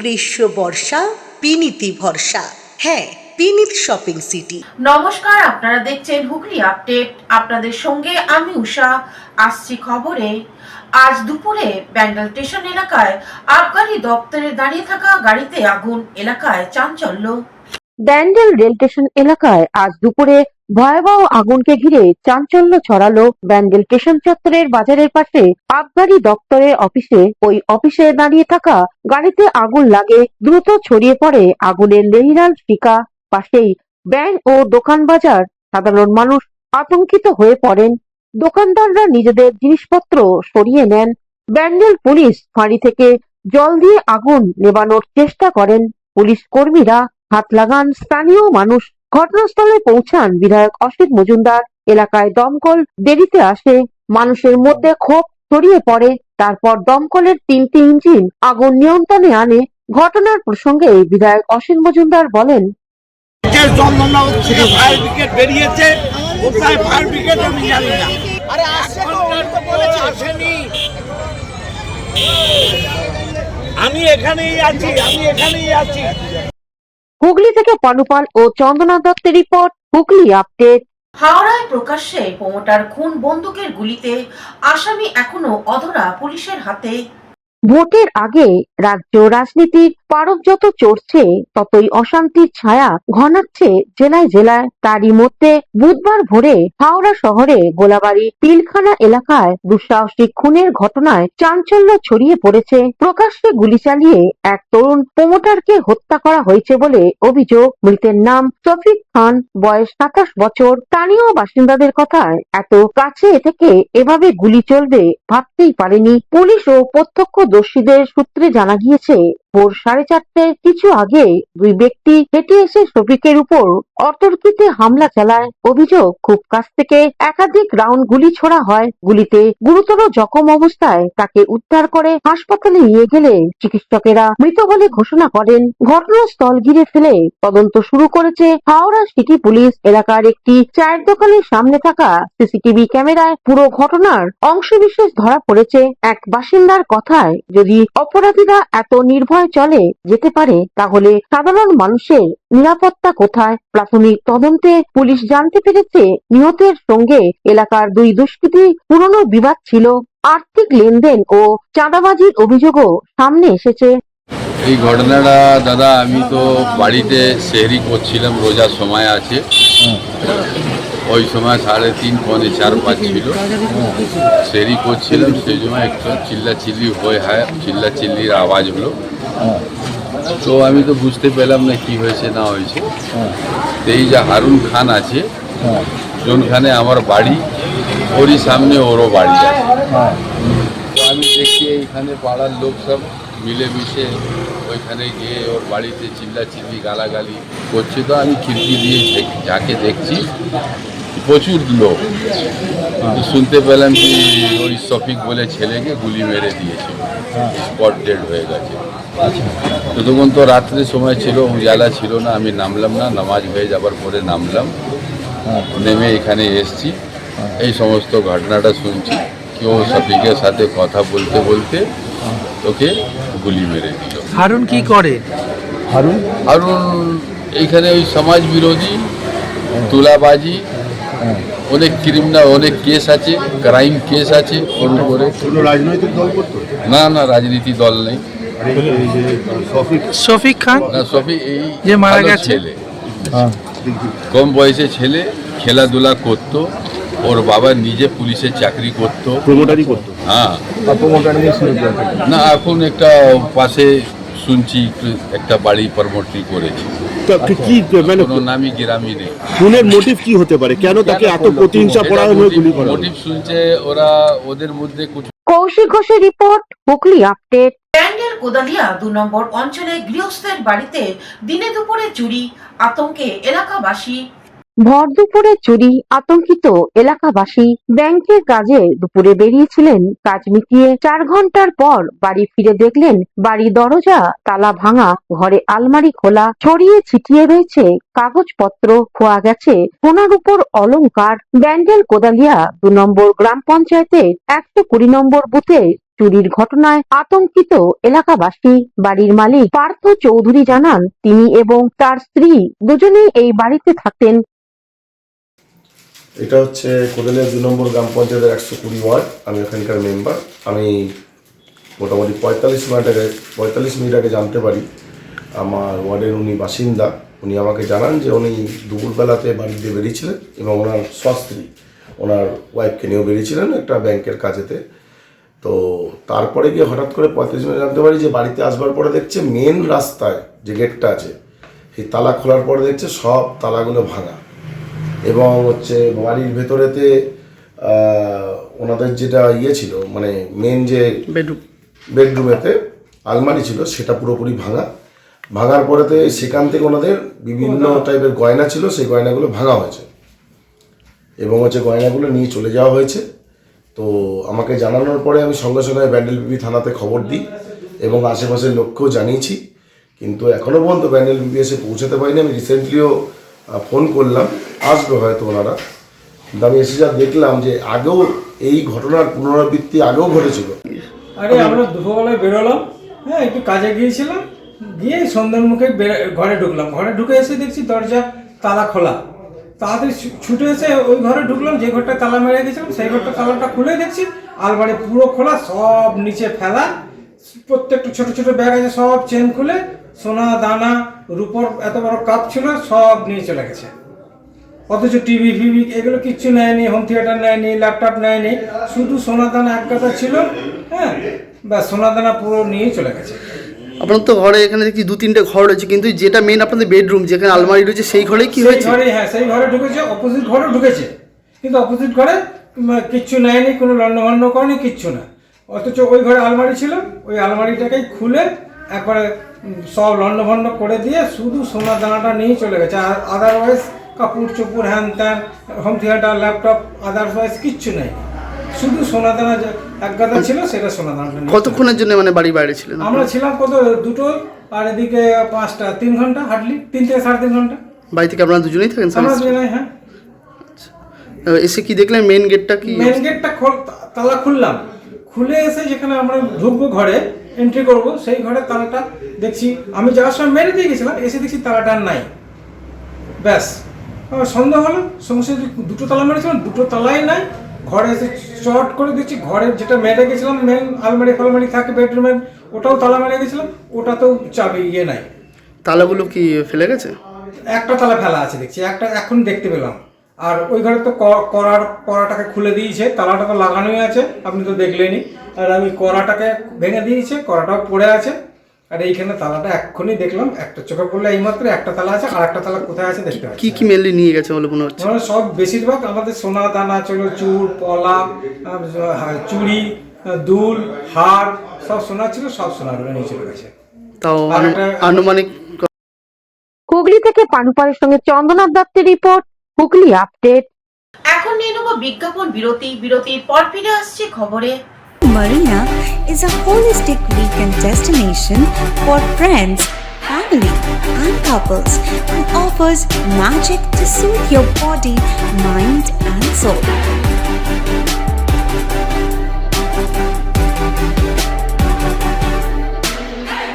গ্রীষ্ম বর্ষা বিনীতি ভরসা। হ্যাঁ, বিনীত শপিং সিটি। নমস্কার, আপনারা দেখছেন হুগলি আপডেট। আপনাদের সঙ্গে আমি উষা। আসছি খবরে। আজ দুপুরে ব্যান্ডেল স্টেশন এলাকায় আবগারি দপ্তরে দাঁড়িয়ে থাকা গাড়িতে আগুন, এলাকায় চাঞ্চল্য। ব্যান্ডেল রেল স্টেশন এলাকায় আজ দুপুরে ভয়াবহ আগুনকে ঘিরে চাঞ্চল্য ছড়ালো। ব্যান্ডেল স্টেশন চত্বরের বাজারের পাশে আবগারি দপ্তরের অফিসে ওই অফিসে দাঁড়িয়ে থাকা গাড়িতে আগুন লাগে। দ্রুত ছড়িয়ে পড়ে আগুনের লেলিহান শিখা। পাশেই ব্যাংক ও দোকান বাজার। সাধারণ মানুষ আতঙ্কিত হয়ে পড়েন। দোকানদাররা নিজেদের জিনিসপত্র সরিয়ে নেন। ব্যান্ডেল পুলিশ ফাঁড়ি থেকে জল দিয়ে আগুন নেভানোর চেষ্টা করেন। পুলিশ কর্মীরা হাত লাগান। স্থানীয় মানুষ ঘটনাস্থলে পৌঁছান। বিধায়ক অসিত মজুমদার। এলাকায় দমকল দেরিতে আসে। মানুষের মধ্যে ক্ষোভ ছড়িয়ে পড়ে। তারপর দমকলের 3টি ইঞ্জিন আগুন নিয়ন্ত্রণে আনে। ঘটনার প্রসঙ্গে বিধায়ক অসিত মজুমদার বলেন, ফায়ার ব্রিগেড বেরিয়েছে, কোথায় ফায়ার ব্রিগেড আমি জানি না। আসেনি, আমি এখানেই আছি। হুগলি থেকে পানুপাল ও চন্দনা দত্তের রিপোর্ট, হুগলি আপডেট। হাওড়ায় প্রকাশ্যে প্রমোটার খুন, বন্দুকের গুলিতে আসামি এখনো অধরা পুলিশের হাতে। ভোটের আগে রাজ্য রাজনীতির পারদ যত চড়ছে, ততই অশান্তির ছায়া ঘনাচ্ছে জেলায় জেলায়। তারই মধ্যে বুধবার ভোরে হাওড়া শহরে গোলাবাড়ি পিলখানা এলাকায় দুঃসাহসিক খুনের ঘটনায় চাঞ্চল্য ছড়িয়ে পড়েছে। প্রকাশ্যে গুলি চালিয়ে এক তরুণ প্রমোটারকে হত্যা করা হয়েছে বলে অভিযোগ। মৃতের নাম শফিক খান, বয়স 27 বছর। স্থানীয় বাসিন্দাদের কথায় এত কাছে থেকে এভাবে গুলি চলবে ভাবতেই পারেনি পুলিশ ও প্রত্যক্ষদর্শীদের সূত্রে জানা গিয়েছে, ভোর 4:30 কিছু আগে দুই ব্যক্তি হেঁটে এসে শফিকের উপর অতর্কিতে হামলা চালায়। অভিযোগ, খুব কাছ থেকে একাধিক রাউন্ড গুলি ছোড়া হয়। গুলিতে গুরুতর জখম অবস্থায় তাকে উদ্ধার করে হাসপাতালে নিয়ে গেলে চিকিৎসকেরা মৃত বলে ঘোষণা করেন। ঘটনাস্থল ঘিরে ফেলে তদন্ত শুরু করেছে হাওড়া সিটি পুলিশ। এলাকার একটি চায়ের দোকানের সামনে থাকা সিসিটিভি ক্যামেরায় পুরো ঘটনার অংশবিশেষ ধরা পড়েছে। এক বাসিন্দার কথায়, যদি অপরাধীরা এত নির্ভয় চলে যেতে পারে, তাহলে সাধারণ মানুষের নিরাপত্তা কোথায়? প্রাথমিক তদন্তে পুলিশ জানতে পেরেছে, নিহতের সঙ্গে এলাকার দুই দুষ্কৃতী পুরনো বিবাদ ছিল। আর্থিক লেনদেন ও চাঁদাবাজির অভিযোগও সামনে এসেছে। এই ঘটনাটা দাদা, আমি তো বাড়িতে সেহরি করছিলাম, রোজার সময় আছে। ওই সময় 3:30 পৌনে 4 বাজছিল, সেহরি করছিলাম। সেই সময় একটু চিল্লাচিল্লির আওয়াজ হলো। তো আমি তো বুঝতে পেলাম না কি হয়েছে না হয়েছে। এই যে হারুন খান আছে, যোনখানে আমার বাড়ি, ওরই সামনে ওরও বাড়ি আছে। তো আমি দেখি এইখানে পাড়ার লোক সব মিলেমিশে ওইখানে গিয়ে ওর বাড়িতে চিল্লাচিল্লি গালাগালি করছে। তো আমি খিড়কি দিয়ে যাকে দেখছি, প্রচুর লোক। শুনতে পেলাম কি ওই শফিক বলে ছেলেকে গুলি মেরে দিয়েছে, স্পট ডেড হয়ে গেছে। তো তখন তো রাত্রের সময় ছিল, উজালা ছিল না। আমি নামলাম না, নামাজ হয়ে যাবার পরে নামলাম। নেমে এখানে এসছি, এই সমস্ত ঘটনাটা শুনছি। কেউ শফিকের সাথে কথা বলতে বলতে ওকে গুলি মেরে দিল। হারুন কি করে? হারুন এইখানে ওই সমাজ বিরোধী, তুলাবাজি, অনেক ক্রিমিনাল, অনেক কেস আছে, ক্রাইম কেস আছে ওর উপরে। রাজনৈতিক দল করতো না, রাজনীতি দল নেই। শফিক খান না, শফিক এই যে মারা ভালো গেছে, ছেলে, কম বয়সে ছেলে, খেলাধুলা করতো। ওর বাবা নিজে পুলিশের চাকরি করতো, প্রমোটারি করতো। হ্যাঁ, না এখন একটা পাশে শুনছি একটা বাড়ি প্রমোটারি করেছে। কি মানে কোনো নামি গ্রামই নেই। খুনের মোটিভ কি হতে পারে? কেন তাকে এত প্রতিহিংসা পরায়ণ গুলি করা? মোটিভ শুনছে ওরা, ওদের মধ্যে কৌশিক ঘোষের রিপোর্ট, হুগলি আপডেট। ব্যান্ডেল কোদালিয়া 2 নম্বর অঞ্চলে গৃহস্থের বাড়িতে দিনে দুপুরে চুরি, আতঙ্কে এলাকাবাসী। ভর দুপুরে চুরি, আতঙ্কিত এলাকাবাসী। ব্যাংকের কাজে দুপুরে বেরিয়েছিলেন। কাজ মিটিয়ে 4 ঘন্টার পর বাড়ি ফিরে দেখলেন বাড়ি দরজা তালা ভাঙা, ঘরে আলমারি খোলা, ছড়িয়ে ছিটিয়ে রয়েছে কাগজপত্র, খোয়া গেছে সোনার উপর অলংকার। ব্যান্ডেল কোদালিয়া 2 নম্বর গ্রাম পঞ্চায়েতের 120 নম্বর বুথে চুরির ঘটনায় আতঙ্কিত এলাকাবাসী। বাড়ির মালিক পার্থ চৌধুরী জানান, তিনি এবং তার স্ত্রী দুজনেই এই বাড়িতে থাকতেন। এটা হচ্ছে কোদালিয়া 2 নম্বর গ্রাম পঞ্চায়েতের 120 ওয়ার্ড। আমি এখানকার মেম্বার। আমি মোটামুটি 45 মিনিট আগে জানতে পারি আমার ওয়ার্ডের উনি বাসিন্দা। উনি আমাকে জানান যে উনি দুপুরবেলাতে বাড়ি দিয়ে বেরিয়েছিলেন এবং ওনার স্ত্রী ওনার ওয়াইফকে নিয়েও বেরিয়েছিলেন একটা ব্যাংকের কাজেতে। তো তারপরে গিয়ে হঠাৎ করে 35 মিনিট জানতে পারি যে বাড়িতে আসবার পরে দেখছে মেন রাস্তায় যে গেটটা আছে সেই তালা খোলার পরে দেখছে সব তালাগুলো ভাঙা এবং হচ্ছে বাড়ির ভেতরেতে ওনাদের যেটা ছিল মানে মেন যে বেডরুমেতে আলমারি ছিল সেটা পুরোপুরি ভাঙার পরেতে সেখান থেকে ওনাদের বিভিন্ন টাইপের গয়না ছিল, সেই গয়নাগুলো ভাঙা হয়েছে এবং হচ্ছে গয়নাগুলো নিয়ে চলে যাওয়া হয়েছে। তো আমাকে জানানোর পরে আমি সঙ্গে সঙ্গে ব্যান্ডেল পিপি থানাতে খবর দিই এবং আশেপাশের লোককেও জানিয়েছি, কিন্তু এখনও পর্যন্ত ব্যান্ডেল পিপি এসে পৌঁছাতে পারিনি। আমি রিসেন্টলিও ফোন করলাম, আসবে হয়তো ওনারা, কিন্তু আমি এসে যা দেখলাম যে আগেও এই ঘটনার পুনরাবৃত্তি আগেও ঘটেছিল। আরে আমরা দুপুরবেলায় বেরোলাম, হ্যাঁ একটু কাজে গিয়েছিলাম, গিয়ে সন্ধ্যার মুখে ঘরে ঢুকলাম। ঘরে ঢুকে এসে দেখছি দরজা তালা খোলা। তাড়াতাড়ি ছুটে এসে ওই ঘরে ঢুকলাম, যে ঘরটা তালা মেরে গেছিলাম সেই ঘরটা তালাটা খুলে দেখছি আলমারি পুরো খোলা, সব নিচে ফেলা, প্রত্যেকটা ছোট ছোট ব্যাগ আছে সব চেন খুলে, সোনা দানা রূপোর এত বড় কাপ ছিল সব নিয়ে চলে গেছে। অথচ টিভি ফিভি এগুলো কিচ্ছু নেয়নি, হোম থিয়েটার নেয়নি, ল্যাপটপ নেয়নি, শুধু সোনা দানা এক গাদা ছিল, হ্যাঁ বা সোনা দানা পুরো নিয়ে চলে গেছে। আপনার তো ঘরে এখানে দেখছি 2-3টে ঘর রয়েছে, কিন্তু যেটা মেন আপনাদের বেডরুম যেখানে আলমারি রয়েছে সেই ঘরেই কি হয়েছে? হ্যাঁ সেই ঘরে ঢুকেছে, অপোজিট ঘরে ঢুকেছে, কিন্তু অপোজিট ঘরে কিচ্ছু নেয়নি, কোনো লন্ডভন্ড করেনি, কিচ্ছু না। অথচ ওই ঘরে আলমারি ছিল, ওই আলমারিটাকেই খুলে একবারে সব লন্ডভন্ড করে দিয়ে শুধু সোনা দানাটা নিয়ে চলে গেছে। আর আদারওয়াইজ কাপড় চোপড় হ্যান ত্যান হোম থিয়েটার ল্যাপটপ আদারওয়াইজ কিচ্ছু নেই, শুধু সোনা দানা যে এক গাদা ছিল সেটা সোনা দানাটা। কতক্ষণের জন্য মানে বাড়ির বাইরে ছিলেন? আমরা ছিলাম কত 2টো, আর এদিকে 5টা, 3 ঘন্টা, হার্ডলি 3 থেকে 3.5 ঘন্টা। বাড়ি থেকে আপনারা দুজনেই থাকেন? আমরা দুজনেই, হ্যাঁ। এসে কি দেখলেন? মেন গেটটা কি? মেন গেটটা তালা খুললাম, খুলে এসে যেখানে আমরা ঢুকবো ঘরে এন্ট্রি করব সেই ঘরে তালাটা দেখছি, আমি যাওয়ার সময় মেরে দিয়ে গেছিলাম, এসে দেখছি তালাটা নাই। ব্যাস সন্দেহ হলো, সঙ্গে সঙ্গে 2টো তালা মেরেছিলাম, 2টো তালাই নাই। ঘরে এসে শর্ট করে দিচ্ছি, ঘরের যেটা মেরে গেছিলাম মেন আলমারি ফালমারি থাকে বেডরুমের, ওটাও তালা মেরে গেছিলাম, ওটাতেও চাবি নাই। তালাগুলো কি ফেলে গেছে? একটা তালা ফেলা আছে দেখছি, একটা এখন দেখতে পেলাম। আর ওই ঘরে তো কড়াটাকে খুলে দিয়েছে, তালাটা তো লাগানোই আছে, আপনি তো দেখলেনই। আর আমি কড়াটাকে ভেঙে দিয়েছে, কড়াটাও পড়ে আছে। আর এইখানে তালাটা এক্ষুনি দেখলাম, একটা চোখে পড়লে এইমাত্র একটা তালা আছে, আর একটা তালা কোথায় আছে দেখতে পাচ্ছি। কি কি মেনলি নিয়ে গেছে বলে মনে হচ্ছে? সব বেশিরভাগ আমাদের সোনা দানা ছিল, চুর পলা, চুড়ি, দুল, হার, সব সোনা ছিল, সব সোনাগুলো নিয়ে চলে গেছে। তাও আনুমানিক। হুগলি থেকে পানুপালের সঙ্গে চন্দনাথ দত্তের রিপোর্ট, হুগলি আপডেট। এখন নিয়ে নেব বিজ্ঞাপন বিরতি। বিরতির পর ফিরে আসছে খবরে। Marina is a holistic weekend destination for friends, family, and couples and offers magic to soothe your body, mind, and soul.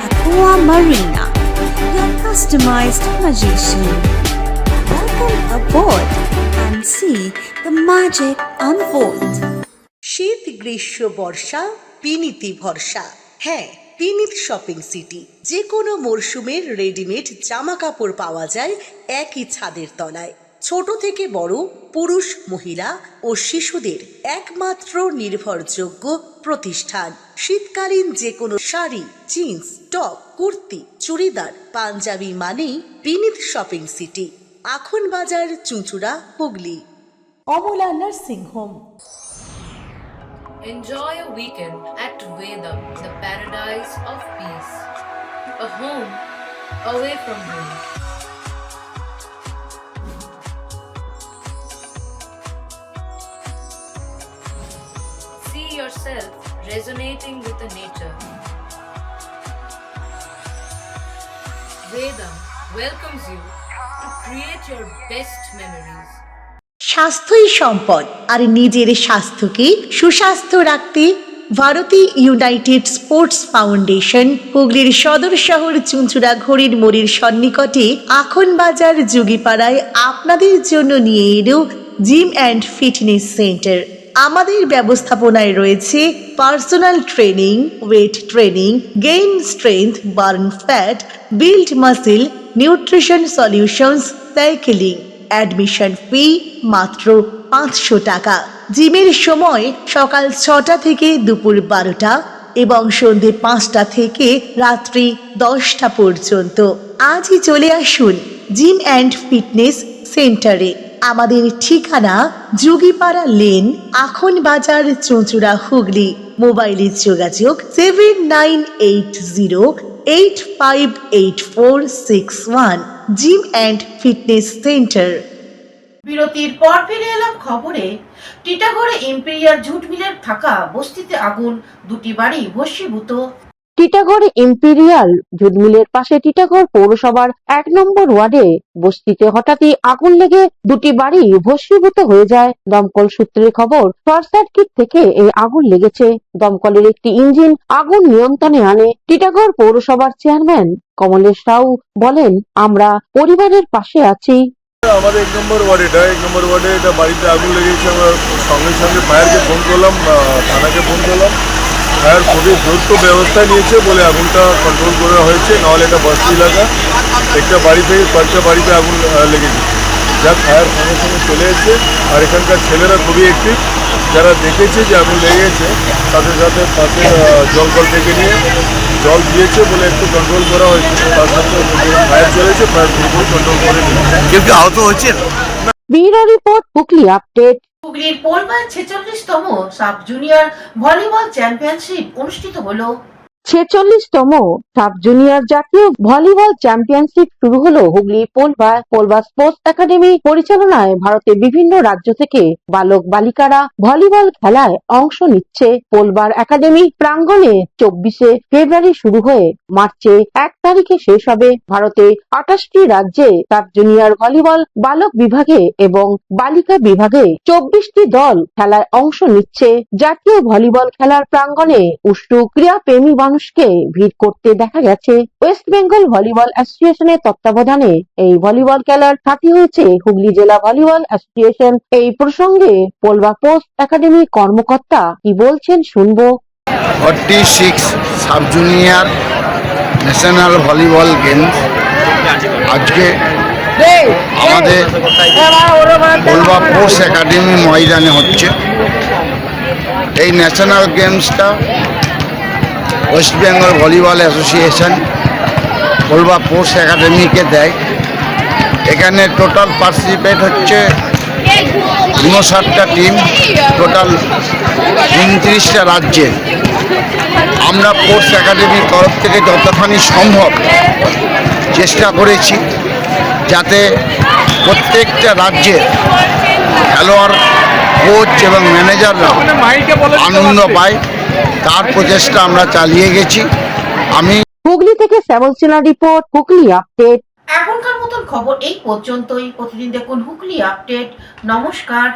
Aqua Marina, your customized magician. Welcome aboard and see the magic unfold. শীত গ্রীষ্ম বর্ষা পিনিতি ভরসা। হ্যাঁ, পিনিত shopping city. যে কোনো মরশুমের readymade জামা কাপড় পাওয়া যায় একই ছাদের তলায়। ছোট থেকে বড়, পুরুষ, মহিলা ও শিশুদের একমাত্র নির্ভরযোগ্য প্রতিষ্ঠান। শীতকালীন যে কোনো শাড়ি, জিন্স, টপ, কুর্তি, চুড়িদার, পাঞ্জাবি মানেই পিনিত শপিং সিটি। আখন বাজার, চুঁচুড়া, Hooghly. Amala nursing home. Enjoy a weekend at Vedam, the paradise of peace. A home away from home. See yourself resonating with the nature. Vedam welcomes you to create your best memories. স্বাস্থ্যই সম্পদ, আর নিজের স্বাস্থ্যকে সুস্বাস্থ্য রাখতে Bharati United sports foundation, হুগলির সদর শহর চুঁচুড়া ঘড়ির মোড়ের সন্নিকটে আখন বাজার যোগীপাড়ায় আপনাদের জন্য নিয়ে এলো জিম অ্যান্ড ফিটনেস সেন্টার। আমাদের ব্যবস্থাপনায় রয়েছে personal training, weight training, gain strength, burn fat, build muscle, nutrition solutions, cycling. Admission ফি মাত্র 500 টাকা। জিমের সময় সকাল 6টা থেকে দুপুর 12টা এবং সন্ধে 5টা থেকে রাত্রি 10টা পর্যন্ত। আজই চলে আসুন জিম অ্যান্ড ফিটনেস সেন্টারে। আমাদের ঠিকানা যোগীপাড়া লেন, আখন বাজার, চুঁচুড়া, হুগলি। মোবাইলের যোগাযোগ 7980858461। Gym and fitness centre. বিরতির পর ফিরে এলাম খবরে। টিটাগড়ে ইম্পেরিয়াল জুট মিলের থাকা বস্তিতে আগুন, দুটি বাড়ি ভস্মীভূত। টিটাগড় ইম্পেরিয়াল জুট মিলের পাশে টিটাগড় পৌরসভার 1 নম্বর ওয়ার্ডে বস্তিতে হঠাৎই আগুন লেগে দুটি বাড়ি ভস্মীভূত হয়ে যায়। দমকল সূত্রের খবর, শর্ট সার্কিট থেকে এই আগুন লেগেছে। দমকলের একটি ইঞ্জিন আগুন নিয়ন্ত্রণে আনে। টিটাগড় পৌরসভার চেয়ারম্যান কমলেশ রাউ বলেন, আমরা পরিবারের পাশে আছি। আমাদের 1 নম্বর ওয়ার্ডে এটা বাড়িতে আগুন লেগেছে। আমরা সঙ্গে সঙ্গে ফায়ারকে ফোন করলাম, থানাকে ফোন করলাম। ফায়ার খুবই দ্রুত ব্যবস্থা নিয়েছে বলে আগুনটা কন্ট্রোল করা হয়েছে, নাহলে এটা বস্তি এলাকা, একটা বাড়ি থেকে কয়েকটা বাড়িতে আগুন লেগেছে। যা ফায়ার সঙ্গে সঙ্গে চলে এসেছে। আর এখানকার ছেলেরা খুবই অ্যাক্টিভ, যারা দেখেছে যে আগুন লেগেছে তাদের সাথে পাশে জল থেকে নিয়ে জল দিয়েছে বলে একটু কন্ট্রোল করা হয়েছে। তার সাথে ফায়ার চলেছে, ফায়ার পুরোপুরি কন্ট্রোল করে নিয়েছে। কেউ কি আহত হয়েছে? Bureau report, Hooghly update. হুগলির পোলবায় 46তম সাব জুনিয়র ভলিবল চ্যাম্পিয়নশিপ অনুষ্ঠিত হলো। 46তম সাব জুনিয়র জাতীয় ভলিবল চ্যাম্পিয়নশিপ শুরু হলো হুগলি পোলবায়। পোলবা স্পোর্টস একাডেমি পরিচালনায় ভারতের বিভিন্ন রাজ্য থেকে বালক বালিকারা ভলিবল খেলায় অংশ নিচ্ছে। পোলবার একাডেমি প্রাঙ্গণে 24শে ফেব্রুয়ারি শুরু হয়ে মার্চে 1 তারিখে শেষ হবে। ভারতে 28টি রাজ্যে সাব জুনিয়র ভলিবল বালক বিভাগে এবং বালিকা বিভাগে 24টি দল খেলায় অংশ নিচ্ছে। জাতীয় ভলিবল খেলার প্রাঙ্গণে উৎসুক ক্রীড়াপ্রেমী মানুষকে ভিড় করতে দেখা গেছে। ওয়েস্ট বেঙ্গল ভলিবল অ্যাসোসিয়েশনের তত্ত্বাবধানে এই ভলিবল খেলার সাথী হয়েছে হুগলি জেলা ভলিবল অ্যাসোসিয়েশন। এই প্রসঙ্গে পোলবা স্পোর্টস একাডেমি কর্মকর্তা কি বলছেন শুনবো। 46 sub junior national volleyball games আজকে আমাদের পোলবা স্পোর্টস একাডেমি ময়দানে হচ্ছে। এই ন্যাশনাল গেমসটা West Bengal volleyball association Polba sports একাডেমিকে দেয়। এখানে টোটাল পার্টিসিপেট হচ্ছে 59টা টিম, টোটাল 29টা রাজ্যের। আমরা স্পোর্টস একাডেমির তরফ থেকে যতখানি সম্ভব চেষ্টা করেছি যাতে প্রত্যেকটা রাজ্যের খেলোয়াড়, কোচ এবং ম্যানেজাররা আনন্দ পায়, তার প্রচেষ্টা আমরা চালিয়ে গেছি। আমি হুগলি থেকে শ্যামল সিনহার রিপোর্ট, হুগলি আপডেট। এখনকার মতন খবর এই পর্যন্তই। প্রতিদিন দেখুন হুগলি আপডেট। নমস্কার।